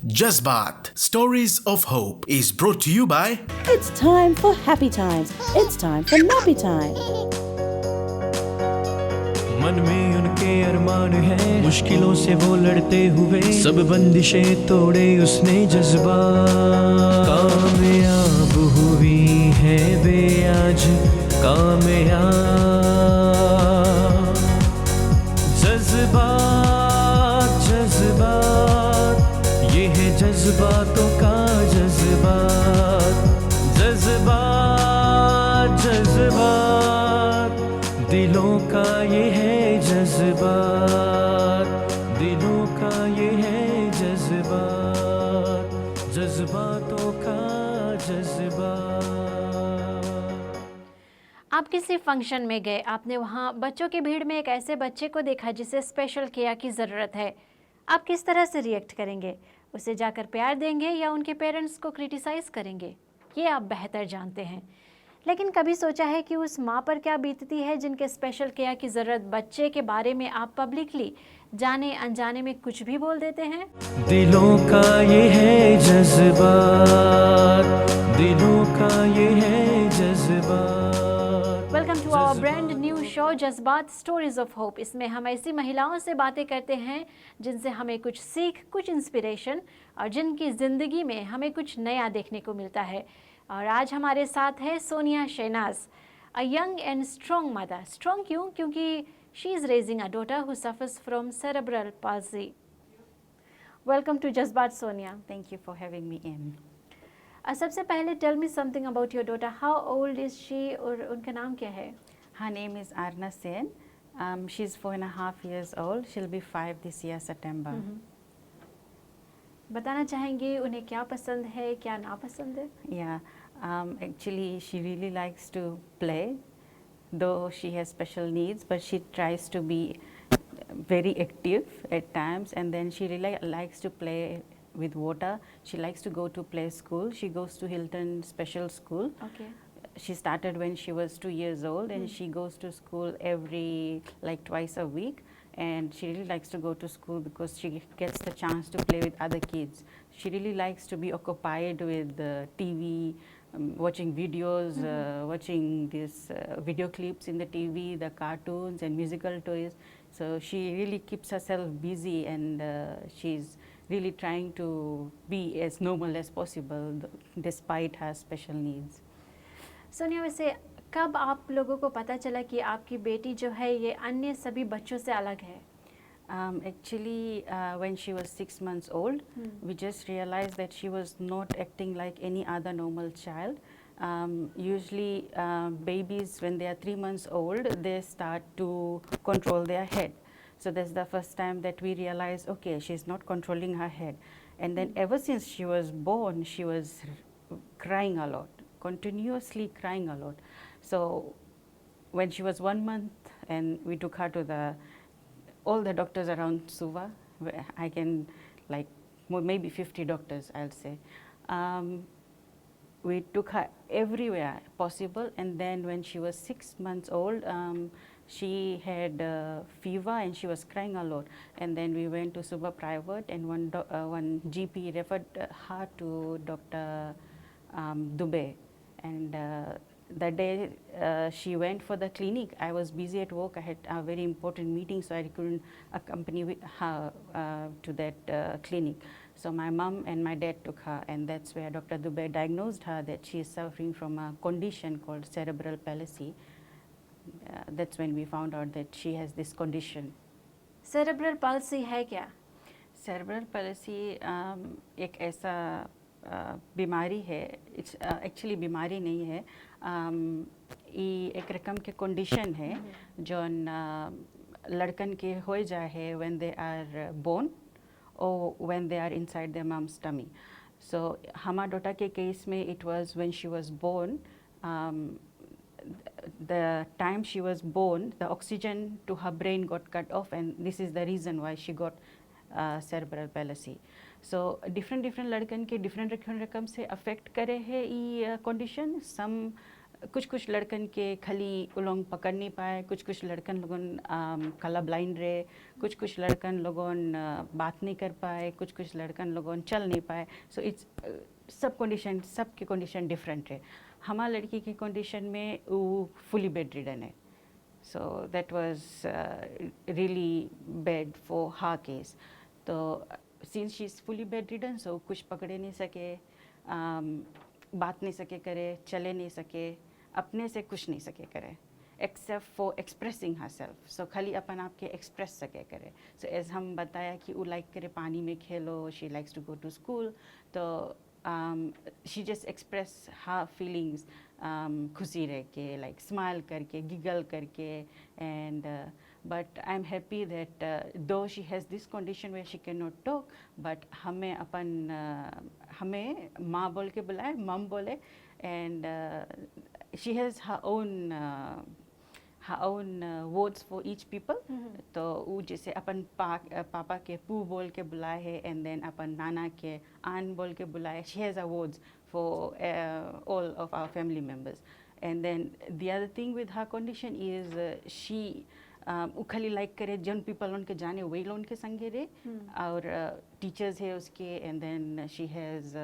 Jazbaat Stories of Hope is brought to you by It's time for happy times. It's time for nappy time. मन में उनके अरमान है, मुश्किलों से वो लड़ते हुए सब बंदिशें तोड़े उसने जज्बा। कामयाब हुई है वे आज कामयाब। जज्बात जज्बात ये है जज्बातों का जज्बात। जज्बात जज्बात दिलों का ये है जज्बात। दिलों का ये है जज्बात। जज्बातों का जज्बात। आप किसी फंक्शन में गए, आपने वहाँ बच्चों की भीड़ में एक ऐसे बच्चे को देखा जिसे स्पेशल केयर की ज़रूरत है। आप किस तरह से रिएक्ट करेंगे? उसे जाकर प्यार देंगे या उनके पेरेंट्स को क्रिटिसाइज़ करेंगे? ये आप बेहतर जानते हैं। लेकिन कभी सोचा है कि उस माँ पर क्या बीतती है जिनके स्पेशल केयर की ज़रूरत बच्चे के बारे में आप पब्लिकली जाने अनजाने में कुछ भी बोल देते हैं? दिलों का ये है जज्बात। दिलों का ये है Jazbaat. Welcome to our brand new show Jazbaat stories of hope. इसमें हम ऐसी महिलाओं से बातें करते हैं जिनसे हमें कुछ सीख, कुछ इंस्पिरेशन और जिनकी ज़िंदगी में हमें कुछ नया देखने को मिलता है। और आज हमारे साथ है Sonia Shahnaz, a young and strong mother. Strong क्यों? क्योंकि she is raising a daughter who suffers from cerebral palsy। Welcome to Jazbaat Sonia. Thank you for having me in. सबसे पहले tell me something about your daughter. How old is she और उनका नाम क्या है? Her name is Arna Sen. She's 4.5 years old. She'll be 5 this year, September. बताना चाहेंगे उन्हें क्या पसंद है, क्या नापसंद है? Yeah, actually, she really likes to play, though she has special needs, but she tries to be very active at times, and then she really likes to play with water. She likes to go to play school. She goes to Hilton Special School. Okay. She started when she was 2 years old, and she goes to school every twice a week, and she really likes to go to school because she gets the chance to play with other kids. She really likes to be occupied with TV, watching videos, watching these video clips in the TV, the cartoons and musical toys. So she really keeps herself busy, and she's really trying to be as normal as possible despite her special needs. Sonia, वैसे कब आप लोगों को पता चला कि आपकी बेटी जो है ये अन्य सभी बच्चों से अलग है? Actually, when she was 6 months old, we just realized that she was not acting like any other normal child. Usually, babies, when they are 3 months old, they start to control their head. So that's the first time that we realized, okay, she's not controlling her head. And then ever since she was born, she was crying a lot, continuously crying a lot. So when she was 1 month, and we took her to all the doctors around Suva, I can maybe 50 doctors, I'll say. We took her everywhere possible, and then when she was 6 months old, she had fever and she was crying a lot. And then we went to Suva Private, and one GP referred her to Dr. Dubey. And the day she went for the clinic, I was busy at work. I had a very important meeting, so I couldn't accompany her to that clinic. So my mom and my dad took her, and that's where Dr. Dubey diagnosed her that she is suffering from a condition called cerebral palsy. That's when we found out that she has this condition. Cerebral palsy है क्या? Cerebral palsy एक ऐसा बीमारी है, actually बीमारी नहीं है, ये एक रकम के कंडीशन है जो लड़कन के हो जाए है when they are born or when they are inside their mom's tummy. So हमारे डॉटर के केस में it was when she was born. The time she was born, the oxygen to her brain got cut off, and this is the reason why she got cerebral palsy. So different लड़कन के different रकम से affect करे है ये condition. Some कुछ कुछ लड़कन के खाली उलोंग पकड़ नहीं पाए, कुछ कुछ लड़कन लोगन कला ब्लाइंड रहे, कुछ कुछ लड़कन लोगन बात नहीं कर पाए, कुछ कुछ लड़कन लोगन चल नहीं पाए. सो इट्स सब कंडीशन, सबके कंडीशन डिफरेंट है. हमार लड़की की कंडीशन में वो फुली बेड रिडन है. So that was really bad for her case. So since she's fully bedridden, so कुछ पकड़े नहीं सके, बात नहीं सके करे, चले नहीं सके, अपने से कुछ नहीं सके करे, except for expressing herself. So खाली अपन आप के express सके करे. So as हम बताया कि वो like करे पानी में खेलो, she likes to go to school, तो she just express her feelings. खुशी रह के, like smile करके, giggle करके, and but I'm happy that though she has this condition where she cannot talk, but हमें अपन हमें माँ बोल के बुलाए, मम बोले, and she has her own words for each people. तो वो जैसे अपन पापा के पू बोल के बुलाए है, and then अपन नाना के आन बोल के बुलाए. She has her words for all of our family members. And then the other thing with her condition is she वो खाली लाइक करे जन पीपल उनके जाने वही लोग उनके संगे रहे, और टीचर्स है उसके, एंड देन शी हैज़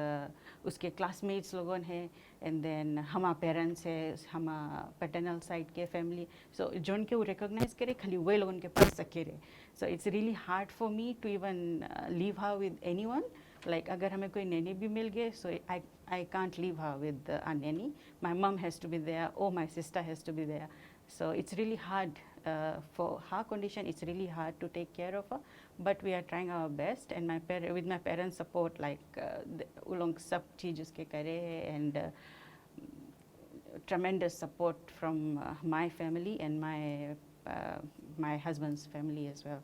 उसके क्लासमेट्स लोगों हैं, एंड देन हमारे पेरेंट्स है, हमारा पैटर्नल साइड के फैमिली. सो जो उनके वो रिकॉग्नाइज करे खाली वही लोग उनके पास सके रहे. So it's really hard for me to even leave her with anyone. Like अगर हमें कोई नैनी भी मिल गए, so I can't leave her with a nanny. My mom has to be there, or my sister has to be there. So it's really hard for her condition. It's really hard to take care of her, but we are trying our best. And with my parents' support, like वो लोग सब चीज़ उसके करे हैं, and tremendous support from my family and my husband's family as well.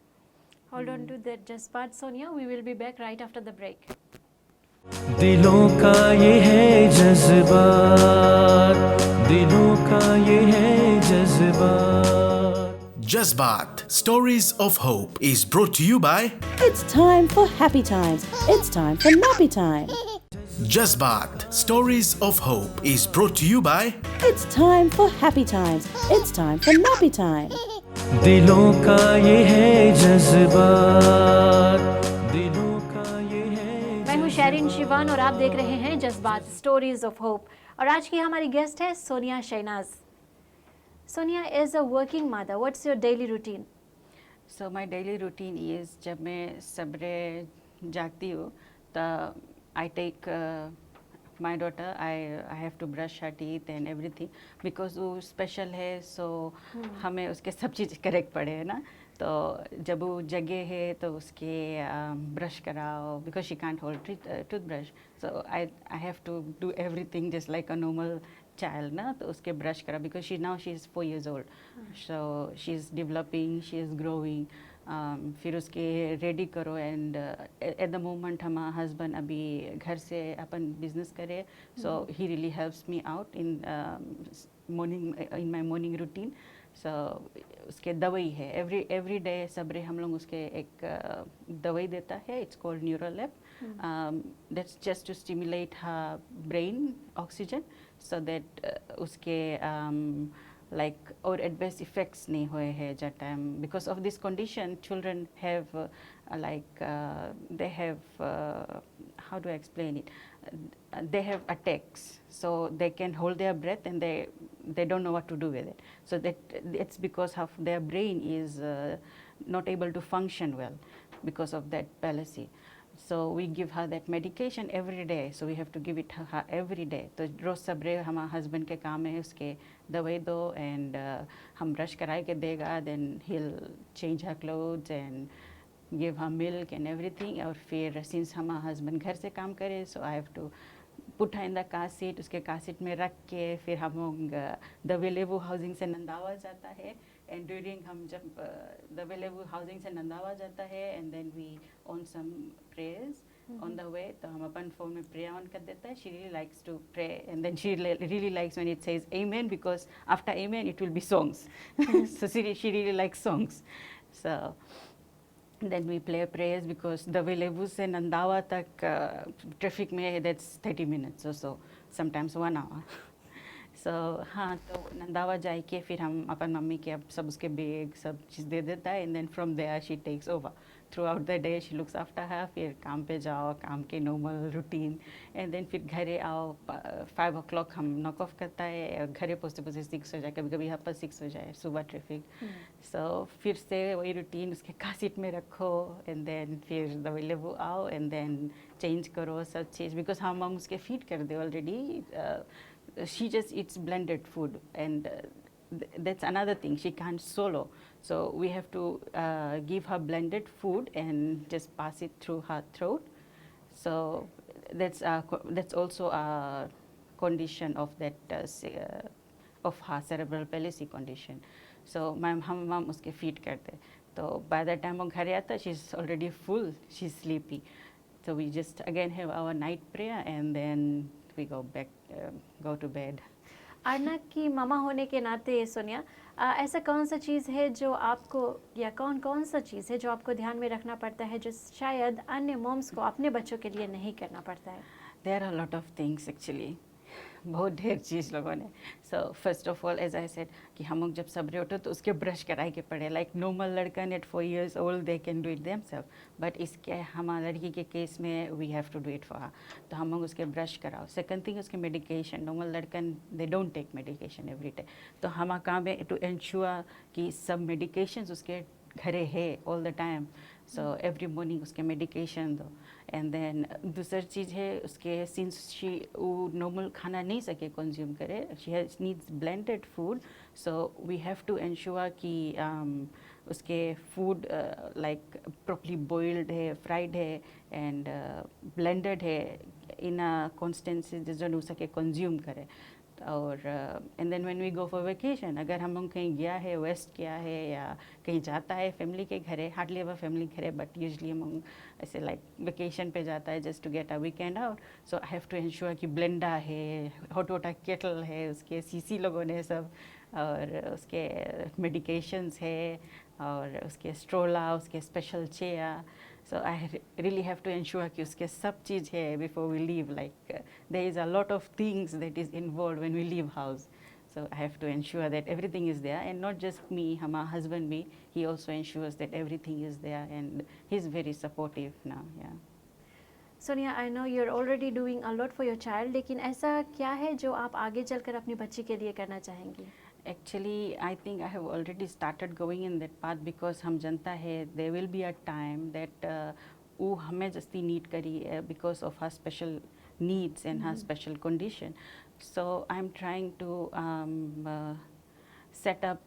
Hold on to that just part, Sonia. We will be back right after the break. दिलों का ये है जज्बात, दिलों का ये है जज्बात. Jazbat Stories of Hope is brought to you by It's time for happy times. It's time for nappy time. Jazbat Stories of Hope is brought to you by It's time for happy times. It's time for nappy time. दिलों का ये है जज्बात, दिलों का ये है. मैं हूँ शैरिन शिवान और आप देख रहे हैं जज्बात स्टोरीज ऑफ होप. और आज की हमारी गेस्ट है Sonia Shahnaz. Sonia, as a working mother, what's your daily routine? So my daily routine is जब मैं सबरे जागती हूँ तो I take my daughter, I have to brush her teeth and everything because वो special है, so हमें उसके सब चीज़ करेक्ट पड़े है ना. तो जब वो जगह है तो उसके ब्रश कराओ because she can't hold toothbrush, so I have to do everything just like a normal child ना. तो उसके ब्रश करा because she is 4 years old, so she is developing, she is growing. फिर उसके रेडी करो, and at the moment हमारा husband अभी घर से अपन बिजनेस करे, so he really helps me out in my morning routine. So उसके दवाई है एवरी डे सबरे हम लोग उसके एक दवाई देता है. It's called Neurolap. That's just to stimulate her brain oxygen so that उसके like or adverse effects nahi hoye hai that time. Because of this condition children have they have how do I explain it, they have attacks, so they can hold their breath and they don't know what to do with it. So that it's because of their brain is not able to function well because of that palsy. So we give her that medication every day, so we have to give it her every day. तो रोज़ सबरे हमारे husband के काम है उसके दवाई दो, and हम ब्रश कराए के देगा, then he'll change her clothes and give her milk and everything. और फिर since हमारा हस्बैंड घर से काम करे, so I have to put her in the car seat, उसके कार सीट में रख के फिर हम लोग द वेलेवू हाउसिंग से नंदावा जाता है. एंड ड्यूरिंग हम जब द वेलेवू हाउसिंग से नंदावा जाता है, and then we on some prayers on the way, तो हम अपन फ़ोन में प्रेयर ऑन कर देता है. She really likes to pray, and then she really likes when it says amen because after amen it will be songs. So she really likes songs. So then we play prayers because the Velevu से नंदावा तक traffic में that's 30 minutes or so, sometimes 1 hour. सो हाँ, तो नंदावा जाए के फिर हम अपन mummy के अब सब उसके बैग सब चीज़ दे देता है, and then from there she takes over throughout the day, she looks after her. फिर काम पे जाओ, काम के नॉर्मल रूटीन, एंड देन फिर घरे आओ 5 o'clock हम नॉक ऑफ करता है, घरे पहुँचते पहुँचते 6 हो जाए, कभी कभी यहाँ पर 6 हो जाए, सुबह ट्रैफिक। सो फिर से वही रूटीन, उसके कार सीट में रखो, एंड देन फिर दवेले वो आओ, एंड देन चेंज करो सब चीज़, बिकॉज हम उसके फीड कर they already. She just eats blended food, and that's another thing, she can't swallow, so we have to give her blended food and just pass it through her throat. So that's also a condition of that of her cerebral palsy condition. So हम उसके feed करते, तो by the time वो घर आता, she's already full, she's sleepy, so we just again have our night prayer, and then we go back, go to bed. Aarna की मामा होने के नाते सोनिया, ऐसा कौन सा चीज़ है जो आपको, या कौन सा चीज़ है जो आपको ध्यान में रखना पड़ता है जो शायद अन्य मॉम्स को अपने बच्चों के लिए नहीं करना पड़ता है? There are a lot of things actually, बहुत ढेर चीज़ लोगों ने। So first of all as I said कि हम लोग जब सबरे उठो तो उसके ब्रश कराए के पड़े, लाइक नॉर्मल लड़कन at 4 years old they can do it themselves, but इसके हमारे लड़की के केस में we have to do it for her, तो हम लोग उसके ब्रश कराओ। सेकंड थिंग, उसके मेडिकेशन, नॉर्मल लड़कन they don't take medication every day, तो हम काम है टू इंश्योर कि सब मेडिकेशंस उसके घरे है all the time, so every morning उसके मेडिकेशन दो। एंड देन दूसरी चीज़ है उसके, सिंस शी वो नॉर्मल खाना नहीं सके कंज्यूम करे, she has needs blended food, so we have to ensure कि उसके फूड लाइक प्रॉपरली बॉइल्ड है, फ्राइड है, एंड ब्लेंडेड है इन अ कॉन्स्टेंसी जो हो सके कंज्यूम करे। और and then when we go for vacation, अगर हम लोग कहीं गया है, वेस्ट किया है या कहीं जाता है फैमिली के घरे, हार्डली एवर फैमिली घरे, बट यूजली हम लोग ऐसे लाइक वेकेशन पे जाता है just to get a weekend out, so I have to ensure कि ब्लेंडा है, हॉट वाटर केटल है, उसके सीसी लोगों ने सब, और उसके मेडिकेशंस है, और उसके स्ट्रोला, उसके special chair, so I really have to ensure कि उसके सब चीज़ है before we leave, like there is a lot of things that is involved when we leave house, so I have to ensure that everything is there, and not just me, हमारा husband भी, he also ensures that everything is there, and he's very supportive now, yeah. Sonia, I know you are already doing a lot for your child, लेकिन ऐसा क्या है जो आप आगे चलकर अपनी बच्ची के लिए करना चाहेंगी? Actually, I think I have already started going in that path, because हम जनता है there will be a time that वो हमें जस्ती need करी because of her special needs and her special condition. So I'm trying to set up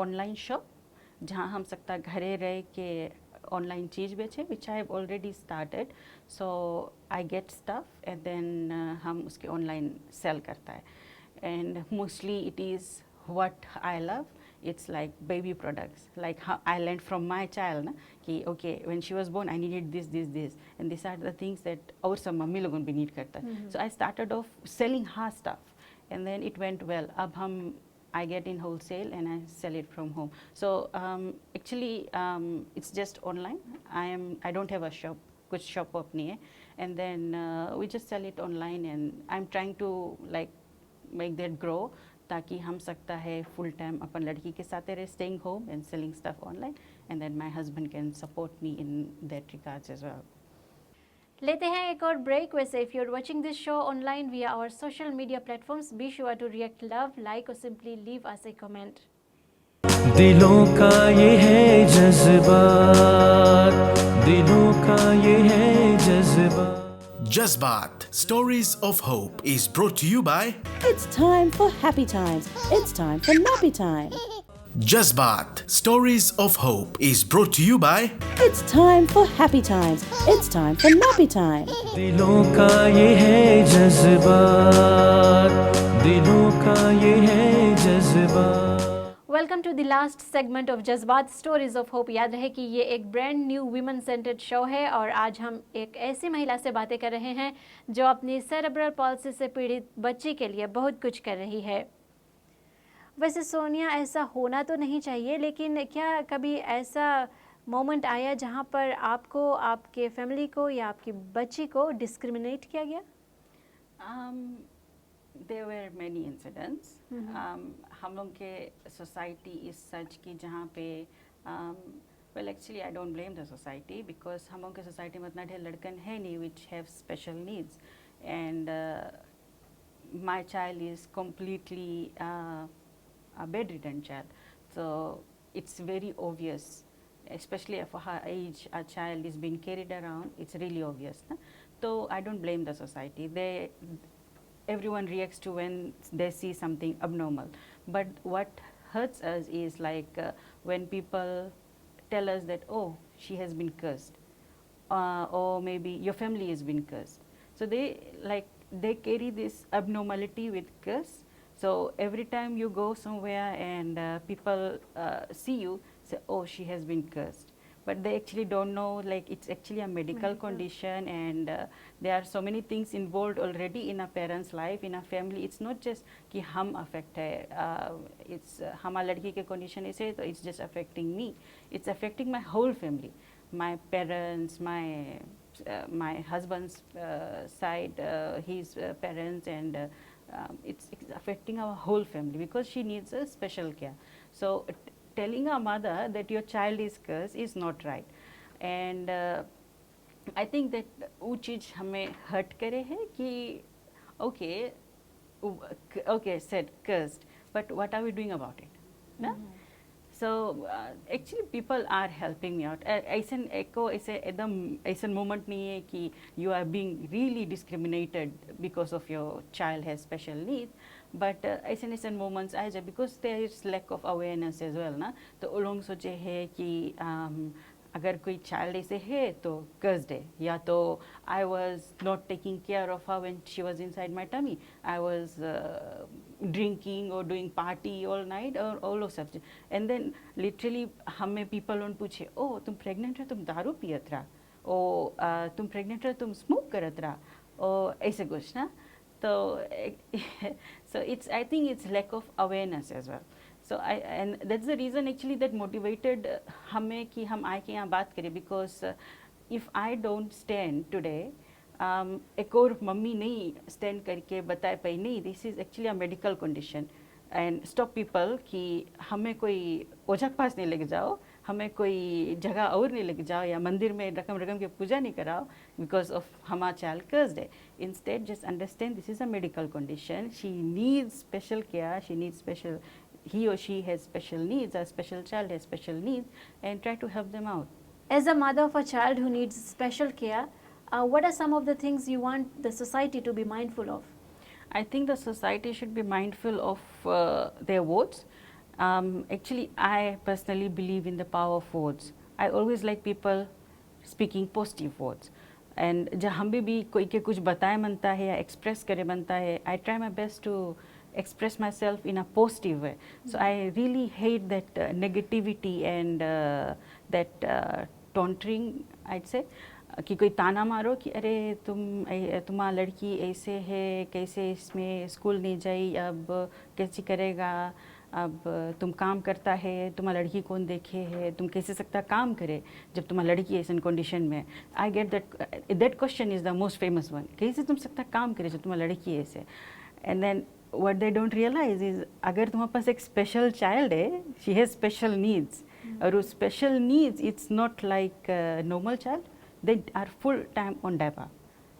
online shop जहाँ हम सकता घरे रह के ऑनलाइन चीज़ बेचे, which I have already started. So I get stuff and then हम उसके ऑनलाइन सेल करता है, and mostly it is what I love. It's like baby products, like how I learned from my child na कि okay, when she was born I needed this, and these are the things that और सब mummy लोगों भी need करता है. So I started off selling her stuff, and then it went well. अब हम I get in wholesale and I sell it from home. So actually it's just online. I don't have a shop, कुछ shop up नहीं है, and then we just sell it online, and I'm trying to like make that grow, ताकि हम सकता है full time अपन लड़की के साथ रहे, staying home and selling stuff online, and then my husband can support me in that regards as well. लेते हैं एक और ब्रेक। वैसे if you are watching this show online via our social media platforms, be sure to react, love, like और simply leave us a comment. दिलों का ये है जज्बात, दिलों का ये है जज्बात। Jazbaat Stories of Hope is brought to you by It's time for happy times. It's time for nappy time. Jazbaat Stories of Hope is brought to you by It's time for happy times. It's time for nappy time. दिलों का ये है जज्बात, दिलों का ये है Jazbaat. Welcome to the last segment of Jazbaat stories of hope. याद रहे कि ये एक brand new women centred show है, और आज हम एक ऐसी महिला से बातें कर रहे हैं जो अपनी सेरेब्रल पॉल्सी से पीड़ित बच्ची के लिए बहुत कुछ कर रही है। वैसे सोनिया, ऐसा होना तो नहीं चाहिए, लेकिन क्या कभी ऐसा मोमेंट आया जहाँ पर आपको, आपके फैमिली को या आपकी बच्ची को डिस्क्रिमिनेट किया गया? There were many incidents. हम लोग के society is such कि जहाँ पे well actually I don't blame the society because हम लोग के society में इतना ढेर लड़कन है नहीं which have special needs and my child is completely a bedridden child, so it's very obvious, especially for her age, a child is being carried around. It's really obvious. Na? So I don't blame the society. Everyone reacts to when they see something abnormal. But what hurts us is like when people tell us that, oh, she has been cursed, or maybe your family has been cursed. So they carry this abnormality with curse. So every time you go somewhere and people see you, say, oh, she has been cursed. But they actually don't know, like it's actually a medical condition, and there are so many things involved already in a parent's life, in a family. It's not just कि हम affect है, it's हमारी लड़की के condition ऐसे तो it's just affecting me. It's affecting my whole family, my parents, my husband's side, his parents, and it's affecting our whole family because she needs a special care. So telling a mother that your child is cursed is not right, and I think that वो चीज़ हमें hurt करे है कि okay said cursed, but what are we doing about it? ना? So actually people are helping me out. ऐसा एकदम ऐसा moment नहीं है कि you are being really discriminated because of your child has special needs, but ऐसे moments आए जब because there is lack of awareness as well ना, तो वो लोग सोचे हैं कि अगर कोई child ऐसे है तो cursed है, या तो I was not taking care of her when she was inside my tummy, I was drinking or doing party all night or all of such, and then literally हमें people on पूछे, oh तुम pregnant है, तुम दारू पियत रहा, ओ तुम pregnant है, तुम smoke करत रहा, ओ ऐसे कुछ ना, तो so it's, I think it's lack of awareness as well. So and that's the reason actually that motivated हमें कि हम आए के यहाँ बात करें, because if I don't stand today, एक और मम्मी नहीं stand करके बताए पाई नहीं, this is actually a medical condition, and stop people कि हमें कोई ओझा के पास नहीं लेके जाओ, हमें कोई जगह और नहीं लेके जाओ, या मंदिर में रकम रकम की पूजा नहीं कराओ because of हमारा child cursed है. Instead just understand this is a medical condition, she needs special care, she needs special, he or she has special needs, a special child has special needs, and try to help them out. As a mother of a child who needs special care, what are some of the things you want the society to be mindful of? I think the society should be mindful of their words. Actually, I personally believe in the power of words. I always like people speaking positive words. And जब हम भी कोई के कुछ बताए मनता है या express करे मनता है, I try my best to express myself in a positive way. So I really hate that negativity and that taunting, I'd say. कि कोई ताना मारो कि अरे तुम्हारा लड़की ऐसे है, कैसे इसमें स्कूल नहीं जाई, अब कैसे करेगा, अब तुम काम करता है, तुम्हारा लड़की कौन देखे है, तुम कैसे सकता काम करे जब तुम्हारा लड़की ऐसे कंडीशन में. I get that question is the most famous one, कैसे तुम सकता काम करे जब तुम्हारा लड़की ऐसे. And then what they don't realize is अगर तुम्हारे पास एक स्पेशल चाइल्ड है, she has special needs, और वो special needs it's not like normal child, they are full time on diaper,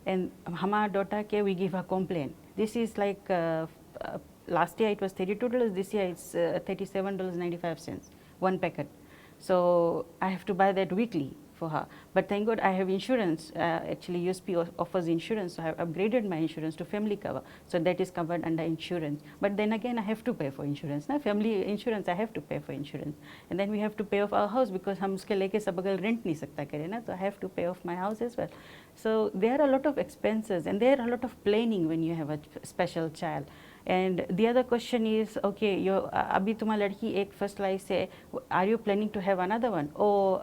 and हमारा daughter के we give her complaint. This is like last year it was $32, this year it's $37.95 one packet. So I have to buy that weekly for her, but thank God I have insurance. Actually USP offers insurance, so I have upgraded my insurance to family cover, so that is covered under insurance. But then again I have to pay for insurance ना, family insurance I have to pay for insurance, and then we have to pay off our house because हम उसके लेके सब अगर rent नहीं सकता करे ना, so I have to pay off my house as well. So there are a lot of expenses and there are a lot of planning when you have a special child. And the other question is, okay, अभी तुम्हारी लड़की एक first life से, are you planning to have another one? or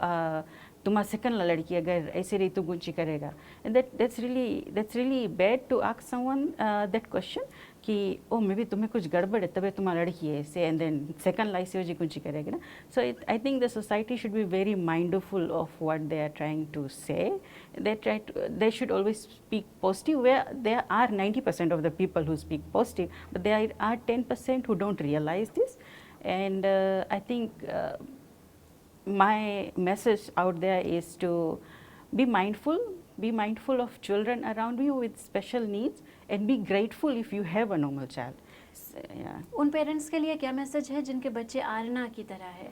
तुम्हारा second लड़की अगर ऐसे रही तो गुंची करेगा? And that's really bad to ask someone that question, कि ओ मे बी तुम्हें कुछ गड़बड़ है तबे तुम्हारा लड़की है से एंड देन सेकंड लाइफ से जी कुछ करेगा ना. So I think the society should be very mindful of what they are trying to say. They should always speak positive, where there are 90% of the people who speak positive, but there are 10% who don't realize this. And I think my message out there is to be mindful of children around you with special needs, and be grateful if you have a normal child. Yeah. उन parents के लिए क्या message है जिनके बच्चे आरना की तरह है?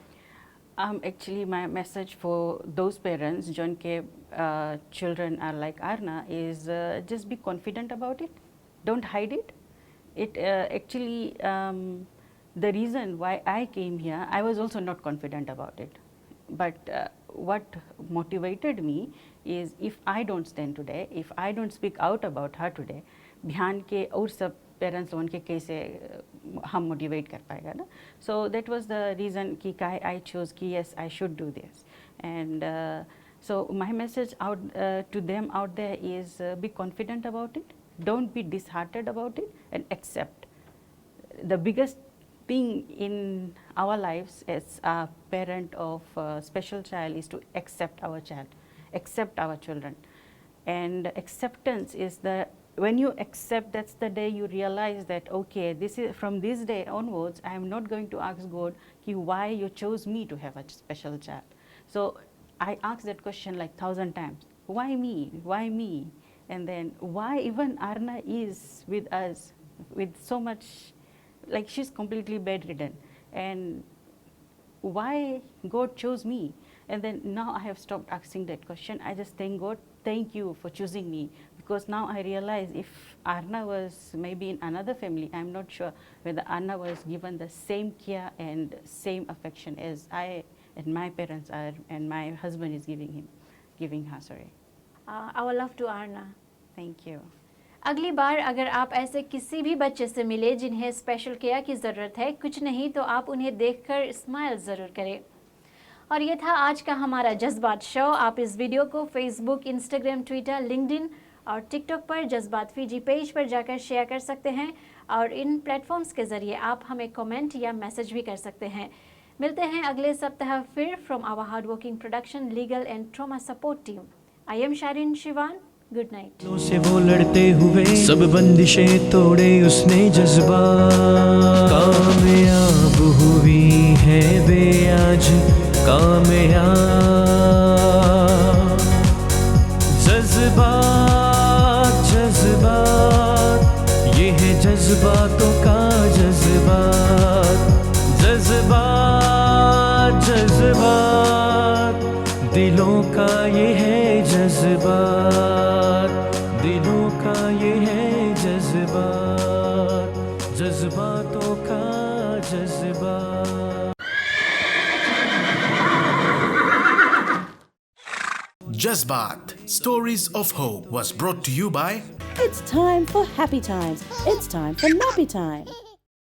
Actually, my message for those parents, John K. Children are like Arna, is just be confident about it. Don't hide it. It actually, the reason why I came here, I was also not confident about it. But what motivated me is, if I don't stand today, if I don't speak out about her today, बिहान के और सब parents लोगों के कैसे हम motivate कर पाएगा ना. So that was the reason कि आई चूज़ कि yes I should do this. And so my message out to them out there is be confident about it, don't be disheartened about it, and accept. The biggest thing in our lives as a parent of a special child is to accept our child, accept our children. And acceptance is the, when you accept, that's the day you realize that okay, this is from this day onwards I am not going to ask God ki why you chose me to have a special child. So I asked that question like 1,000 times, why me? And then why even Arna is with us with so much, like she's completely bedridden, and why God chose me. And then now I have stopped asking that question. I just thank God, thank you for choosing me, because now I realize if Arna was maybe in another family, I'm not sure whether Arna was given the same care and same affection as I and my parents are, and my husband is giving her. Our love to Arna. Thank you. अगली बार अगर आप ऐसे किसी भी बच्चे से मिले जिन्हें स्पेशल केयर की ज़रूरत है, कुछ नहीं तो आप उन्हें देखकर स्माइल ज़रूर करें. और ये था आज का हमारा जज्बात शो. आप इस वीडियो को फेसबुक, इंस्टाग्राम, ट्विटर, लिंक्डइन और टिकटॉक पर जज्बात फीजी पेज पर जाकर शेयर कर सकते हैं, और इन प्लेटफॉर्म्स के ज़रिए आप हमें कमेंट या मैसेज भी कर सकते हैं. मिलते हैं अगले सप्ताह फिर from our hard working production legal and trauma support team. I am Sharin Shivan. Good night. से वो लड़ते हुए सब बंदिशें तोड़े उसने जज्बा. कामयाब हुई है वे आज कामयाब. जज्बात जज्बात ये है जज्बातों का जज्बात. जज्बात जज्बात दिलों का ये है जज्बात. दिलों का ये है जज्बात. जज्बातों का जज्बात. Jazbaat, Stories of Hope was brought to you by It's time for happy times. It's time for nappy time.